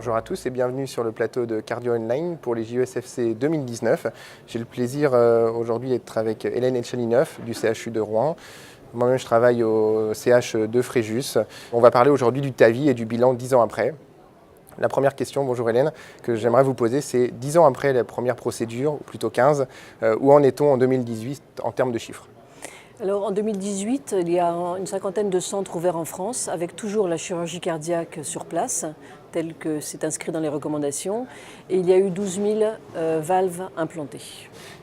Bonjour à tous et bienvenue sur le plateau de Cardio Online pour les JESFC 2019. J'ai le plaisir aujourd'hui d'être avec Hélène Etchalinoff du CHU de Rouen. Moi-même, je travaille au CH de Fréjus. On va parler aujourd'hui du TAVI et du bilan 10 ans après. La première question, bonjour Hélène, que j'aimerais vous poser, c'est 10 ans après la première procédure, ou plutôt 15, où en est-on en 2018 en termes de chiffres ? Alors en 2018, il y a une cinquantaine de centres ouverts en France, avec toujours la chirurgie cardiaque sur place, tel que c'est inscrit dans les recommandations. Et il y a eu 12 000 valves implantées.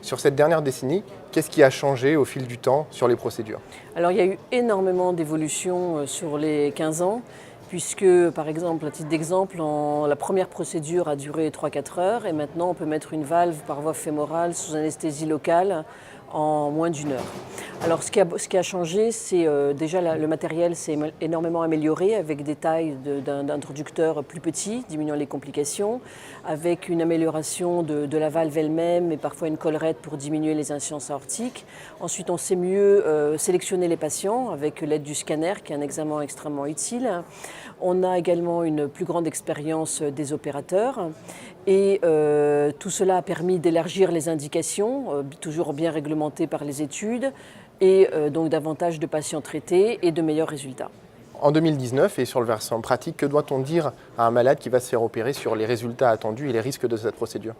Sur cette dernière décennie, qu'est-ce qui a changé au fil du temps sur les procédures ? Alors il y a eu énormément d'évolutions sur les 15 ans, puisque par exemple, à titre d'exemple, la première procédure a duré 3-4 heures et maintenant on peut mettre une valve par voie fémorale sous anesthésie locale en moins d'1 heure. Alors ce qui a changé, c'est déjà le matériel s'est énormément amélioré avec des tailles d'introducteurs plus petits, diminuant les complications, avec une amélioration de la valve elle-même et parfois une collerette pour diminuer les insuffisances aortiques. Ensuite, on sait mieux sélectionner les patients avec l'aide du scanner, qui est un examen extrêmement utile. On a également une plus grande expérience des opérateurs et tout cela a permis d'élargir les indications, toujours bien réglementées par les études, et donc davantage de patients traités et de meilleurs résultats. En 2019, et sur le versant pratique, que doit-on dire à un malade qui va se faire opérer sur les résultats attendus et les risques de cette procédure ?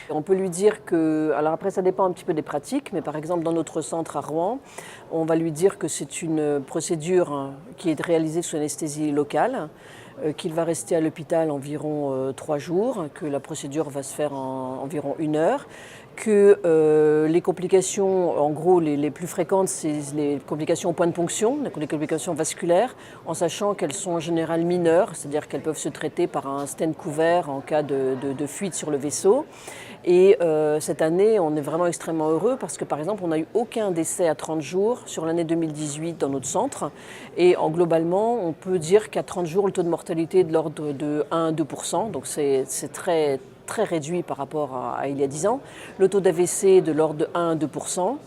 On peut lui dire que, alors après ça dépend un petit peu des pratiques, mais par exemple dans notre centre à Rouen, on va lui dire que c'est une procédure qui est réalisée sous anesthésie locale, qu'il va rester à l'hôpital environ 3 jours, que la procédure va se faire en environ 1 heure, que les complications, en gros les plus fréquentes, c'est les complications au point de ponction, les complications vasculaires, en sachant qu'elles sont en général mineures, c'est-à-dire qu'elles peuvent se traiter par un stent couvert en cas de fuite sur le vaisseau. Et cette année, on est vraiment extrêmement heureux parce que, par exemple, on n'a eu aucun décès à 30 jours sur l'année 2018 dans notre centre. Et globalement, on peut dire qu'à 30 jours, le taux de mortalité est de l'ordre de 1 à 2%. Donc c'est très, très réduit par rapport à il y a 10 ans. Le taux d'AVC est de l'ordre de 1 à 2%.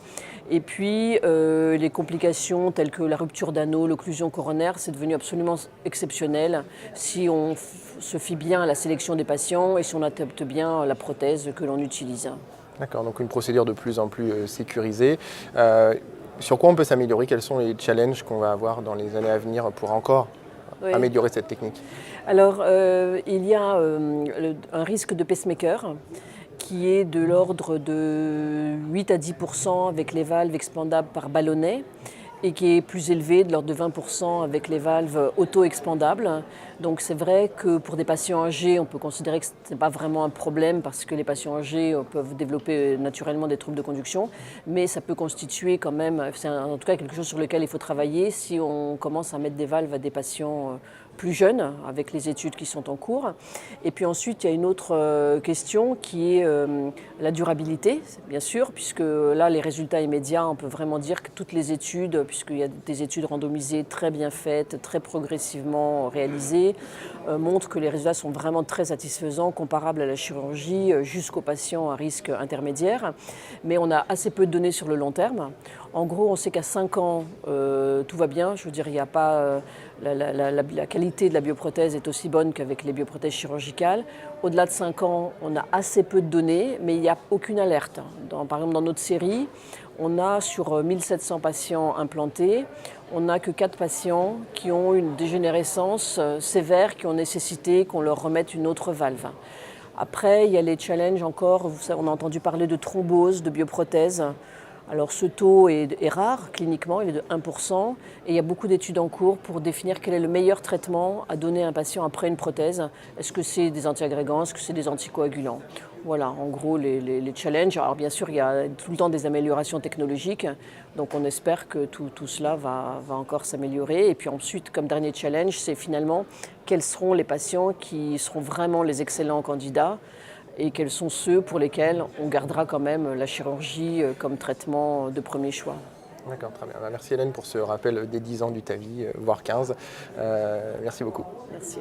Et puis les complications telles que la rupture d'anneau, l'occlusion coronaire, c'est devenu absolument exceptionnel si on se fie bien à la sélection des patients et si on adapte bien la prothèse que l'on utilise. D'accord, donc une procédure de plus en plus sécurisée. Sur quoi on peut s'améliorer ? Quels sont les challenges qu'on va avoir dans les années à venir pour encore améliorer cette technique ? Alors, il y a un risque de pacemaker qui est de l'ordre de 8 à 10% avec les valves expandables par ballonnet et qui est plus élevé, de l'ordre de 20% avec les valves auto-expandables. Donc c'est vrai que pour des patients âgés, on peut considérer que ce n'est pas vraiment un problème parce que les patients âgés peuvent développer naturellement des troubles de conduction, mais ça peut constituer quand même, c'est en tout cas quelque chose sur lequel il faut travailler si on commence à mettre des valves à des patients plus jeunes, avec les études qui sont en cours. Et puis ensuite, il y a une autre question qui est la durabilité, bien sûr, puisque là, les résultats immédiats, on peut vraiment dire que toutes les études, puisqu'il y a des études randomisées très bien faites, très progressivement réalisées, montrent que les résultats sont vraiment très satisfaisants, comparables à la chirurgie jusqu'aux patients à risque intermédiaire. Mais on a assez peu de données sur le long terme. En gros, on sait qu'à 5 ans, tout va bien. Je veux dire, il n'y a pas... La qualité de la bioprothèse est aussi bonne qu'avec les bioprothèses chirurgicales. Au-delà de 5 ans, on a assez peu de données, mais il n'y a aucune alerte. Par exemple, dans notre série, on a sur 1700 patients implantés, on n'a que 4 patients qui ont une dégénérescence sévère qui ont nécessité qu'on leur remette une autre valve. Après, il y a les challenges encore, on a entendu parler de thrombose, de bioprothèse. Alors ce taux est rare cliniquement, il est de 1%, et il y a beaucoup d'études en cours pour définir quel est le meilleur traitement à donner à un patient après une prothèse. Est-ce que c'est des antiagrégants, est-ce que c'est des anticoagulants ? Voilà, en gros les challenges. Alors bien sûr, il y a tout le temps des améliorations technologiques, donc on espère que tout cela va encore s'améliorer. Et puis ensuite, comme dernier challenge, c'est finalement quels seront les patients qui seront vraiment les excellents candidats et quels sont ceux pour lesquels on gardera quand même la chirurgie comme traitement de premier choix. D'accord, très bien. Merci Hélène pour ce rappel des 10 ans du TAVI, voire 15. Merci beaucoup. Merci.